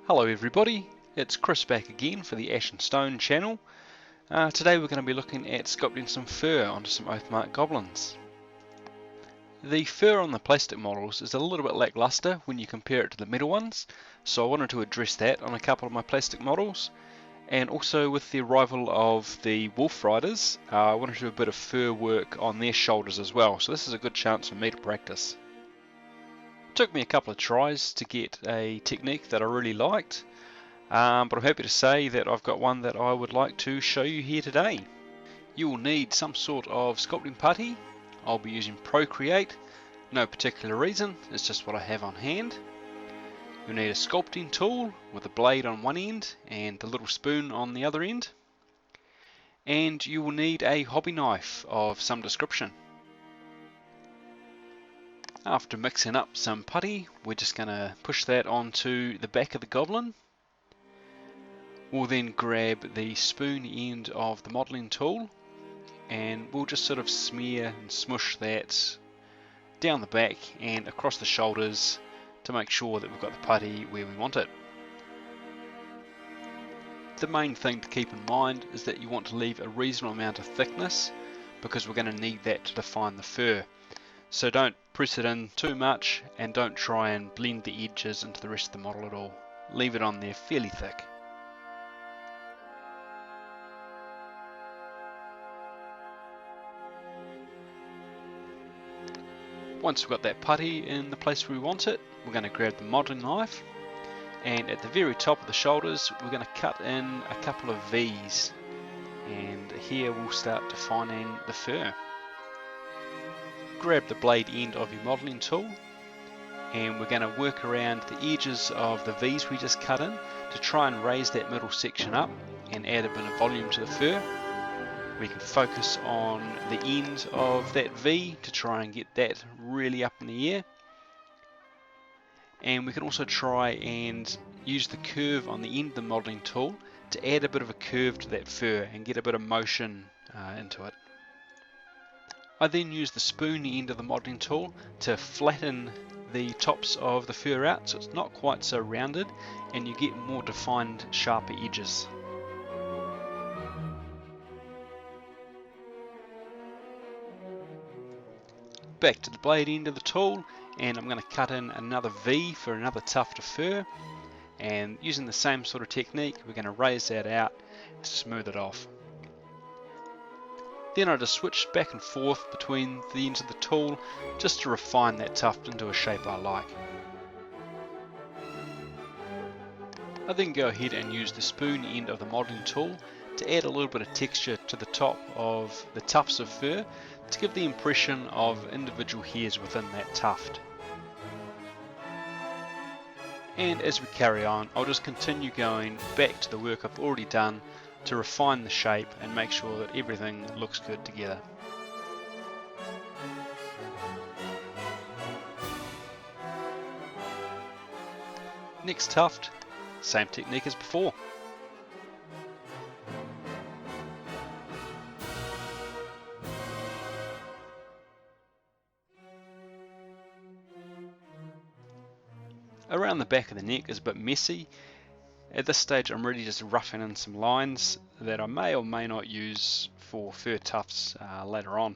Hello everybody, it's Chris back again for the Ash and Stone channel. Today we're going to be looking at sculpting some fur onto some Oathmark Goblins. The fur on the plastic models is a little bit lackluster when you compare it to the metal ones, so I wanted to address that on a couple of my plastic models. And also with the arrival of the Wolf Riders, I wanted to do a bit of fur work on their shoulders as well, so this is a good chance for me to practice. It took me a couple of tries to get a technique that I really liked, but I'm happy to say that I've got one that I would like to show you here today. You will need some sort of sculpting putty. I'll be using Procreate, no particular reason, it's just what I have on hand. You'll need a sculpting tool with a blade on one end and a little spoon on the other end. And you will need a hobby knife of some description. After mixing up some putty, we're just going to push that onto the back of the goblin. We'll then grab the spoon end of the modelling tool and we'll just sort of smear and smush that down the back and across the shoulders to make sure that we've got the putty where we want it. The main thing to keep in mind is that you want to leave a reasonable amount of thickness because we're going to need that to define the fur. So don't press it in too much and don't try and blend the edges into the rest of the model at all. Leave it on there fairly thick. Once we've got that putty in the place where we want it, we're going to grab the modelling knife and at the very top of the shoulders we're going to cut in a couple of V's, and here we'll start defining the fur. Grab the blade end of your modelling tool and we're going to work around the edges of the V's we just cut in to try and raise that middle section up and add a bit of volume to the fur. We can focus on the end of that V to try and get that really up in the air, and we can also try and use the curve on the end of the modelling tool to add a bit of a curve to that fur and get a bit of motion into it. I then use the spoon end of the modelling tool to flatten the tops of the fur out so it's not quite so rounded and you get more defined, sharper edges. Back to the blade end of the tool and I'm going to cut in another V for another tuft of fur, and using the same sort of technique we're going to raise that out to smooth it off. Then I just switch back and forth between the ends of the tool just to refine that tuft into a shape I like. I then go ahead and use the spoon end of the modelling tool to add a little bit of texture to the top of the tufts of fur to give the impression of individual hairs within that tuft. And as we carry on, I'll just continue going back to the work I've already done to refine the shape and make sure that everything looks good together. Next tuft, same technique as before. Around the back of the neck is a bit messy. At this stage I'm really just roughing in some lines that I may or may not use for fur tufts later on.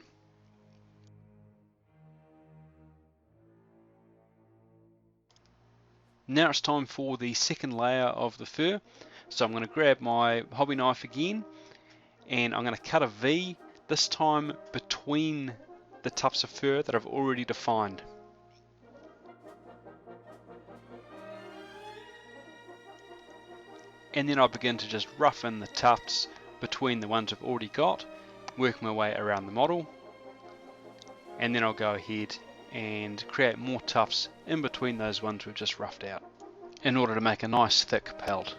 Now it's time for the second layer of the fur, so I'm going to grab my hobby knife again and I'm going to cut a V, this time between the tufts of fur that I've already defined. And then I begin to just rough in the tufts between the ones I've already got, work my way around the model, and then I'll go ahead and create more tufts in between those ones we've just roughed out in order to make a nice thick pelt.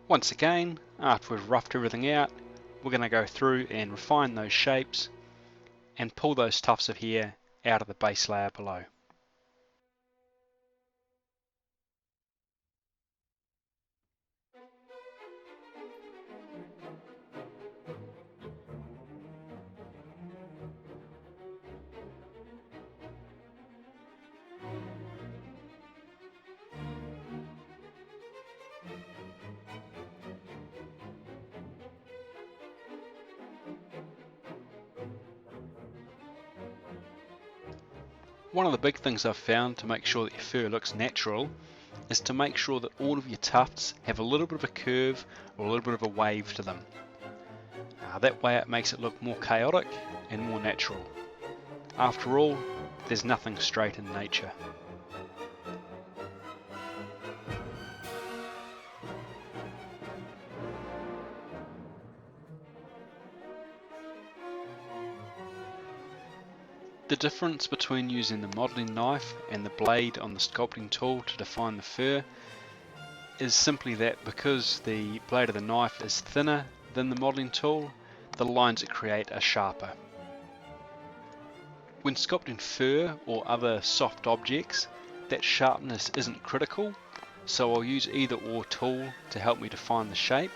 Once again, after we've roughed everything out, we're going to go through and refine those shapes and pull those tufts of hair out of the base layer below. One of the big things I've found to make sure that your fur looks natural is to make sure that all of your tufts have a little bit of a curve or a little bit of a wave to them. That way it makes it look more chaotic and more natural. After all, there's nothing straight in nature. The difference between using the modelling knife and the blade on the sculpting tool to define the fur is simply that because the blade of the knife is thinner than the modelling tool, the lines it create are sharper. When sculpting fur or other soft objects, that sharpness isn't critical, so I'll use either or tool to help me define the shape.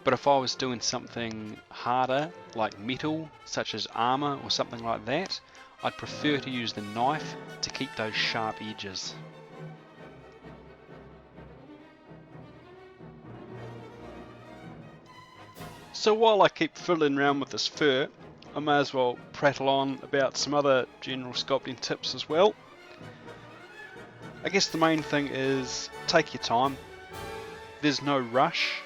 But if I was doing something harder, like metal, such as armour or something like that, I'd prefer to use the knife to keep those sharp edges. So while I keep fiddling around with this fur, I may as well prattle on about some other general sculpting tips as well. I guess the main thing is take your time. There's no rush.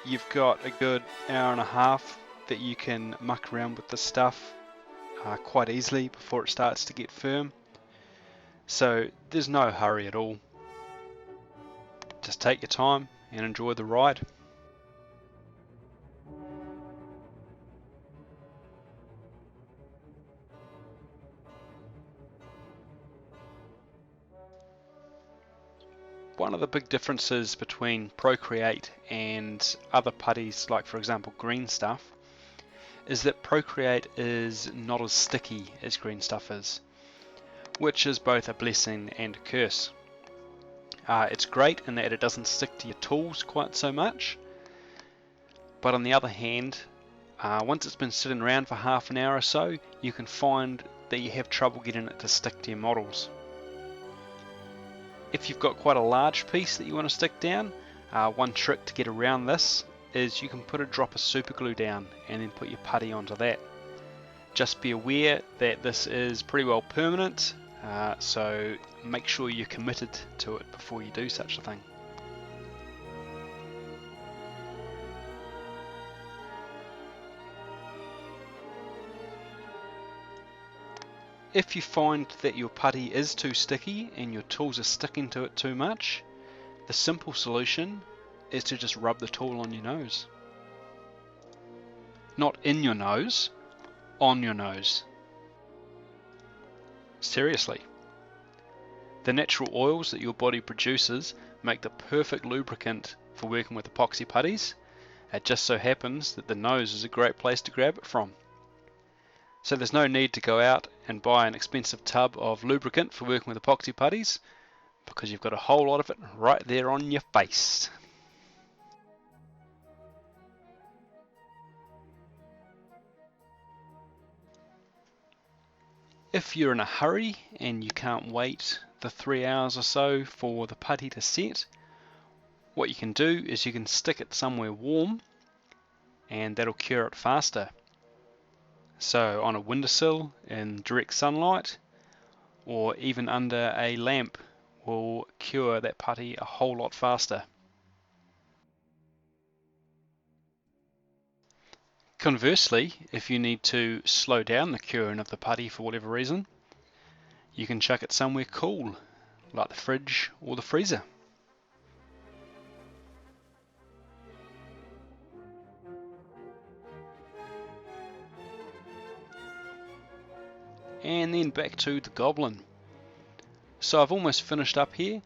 You've got a good hour and a half that you can muck around with this stuff quite easily before it starts to get firm. So there's no hurry at all. Just take your time and enjoy the ride. One of the big differences between Procreate and other putties, like for example green stuff, is that Procreate is not as sticky as green stuff is, which is both a blessing and a curse. It's great in that it doesn't stick to your tools quite so much, but on the other hand, once it's been sitting around for half an hour or so, you can find that you have trouble getting it to stick to your models. If you've got quite a large piece that you want to stick down, one trick to get around this is you can put a drop of super glue down and then put your putty onto that. Just be aware that this is pretty well permanent, so make sure you're committed to it before you do such a thing. If you find that your putty is too sticky and your tools are sticking to it too much, the simple solution is to just rub the tool on your nose. Not in your nose, on your nose. Seriously. The natural oils that your body produces make the perfect lubricant for working with epoxy putties. It just so happens that the nose is a great place to grab it from. So there's no need to go out and buy an expensive tub of lubricant for working with epoxy putties, because you've got a whole lot of it right there on your face. If you're in a hurry and you can't wait the 3 hours or so for the putty to set, what you can do is you can stick it somewhere warm and that'll cure it faster. So on a windowsill in direct sunlight, or even under a lamp, will cure that putty a whole lot faster. Conversely, if you need to slow down the curing of the putty for whatever reason, you can chuck it somewhere cool, like the fridge or the freezer. And then back to the goblin. So I've almost finished up here.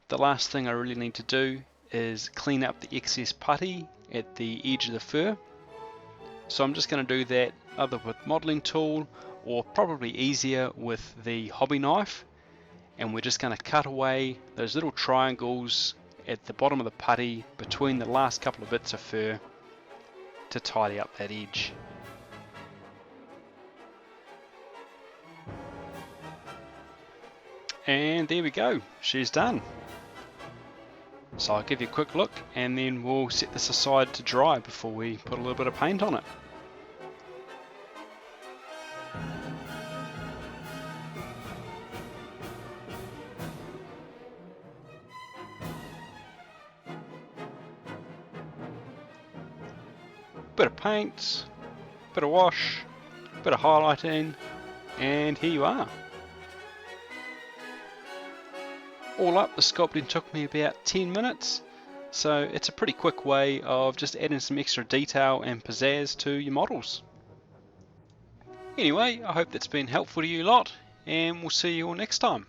The last thing I really need to do is clean up the excess putty at the edge of the fur. So I'm just going to do that either with modelling tool or probably easier with the hobby knife, and we're just going to cut away those little triangles at the bottom of the putty between the last couple of bits of fur to tidy up that edge. And there we go, she's done. So I'll give you a quick look and then we'll set this aside to dry before we put a little bit of paint on it. bit of paint, bit of wash, bit of highlighting, and here you are. All up, the sculpting took me about 10 minutes, so it's a pretty quick way of just adding some extra detail and pizzazz to your models. Anyway, I hope that's been helpful to you lot, and we'll see you all next time.